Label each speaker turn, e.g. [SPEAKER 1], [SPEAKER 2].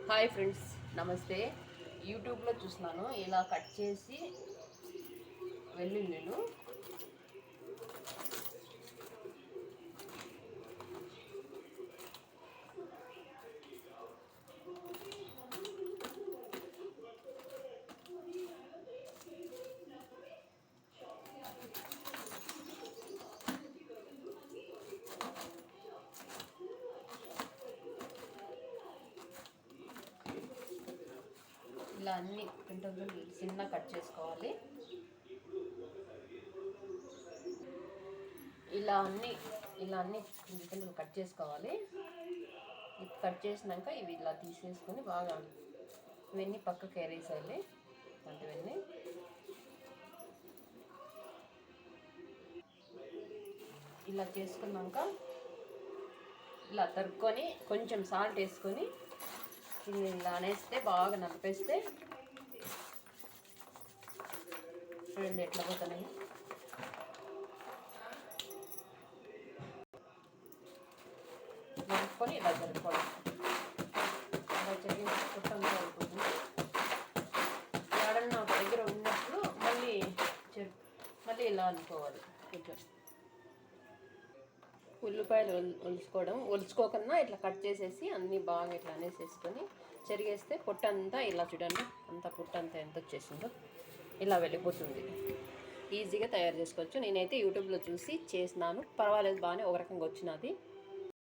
[SPEAKER 1] Hi friends, నమస్తే. యూట్యూబ్లో చూస్తున్నాను ఇలా కట్ చేసి వెల్లుల్లిను ఇలా అన్ని పింటలు చిన్న కట్ చేసుకోవాలి. ఇలా అన్ని పింటలు కట్ చేసుకోవాలి. కట్ చేసినాక ఇవి ఇలా తీసేసుకొని బాగా ఇవన్నీ పక్కకు ఏరేసేయాలి. అలాంటివన్నీ ఇలా చేసుకున్నాక ఇలా తరుక్కొని కొంచెం సాల్ట్ వేసుకొని ఇలా అనేస్తే బాగా నలిపేస్తే చూడండి ఎట్లా పోతున్నాయి. నలుపుకొని ఇలా జరుపుకోవాలి. ఇలా జరిగిన కుట్టంగా అయిపోతుంది. ఏడన్నా ఒక దగ్గర ఉన్నప్పుడు మళ్ళీ ఇలా అనుకోవాలి. కొంచెం ఉల్లిపాయలు ఒలుచుకోకుండా ఇట్లా కట్ చేసేసి అన్నీ బాగా ఇట్లా అనేసేసుకొని చెరిగేస్తే పొట్టంతా ఇలా చూడండి, అంత పొట్టంతా ఎంత వచ్చేసిందో ఇలా వెళ్ళిపోతుంది. ఈజీగా తయారు చేసుకోవచ్చు. నేనైతే యూట్యూబ్లో చూసి చేసినాను, పర్వాలేదు, బాగానే ఒక రకంగా వచ్చినది.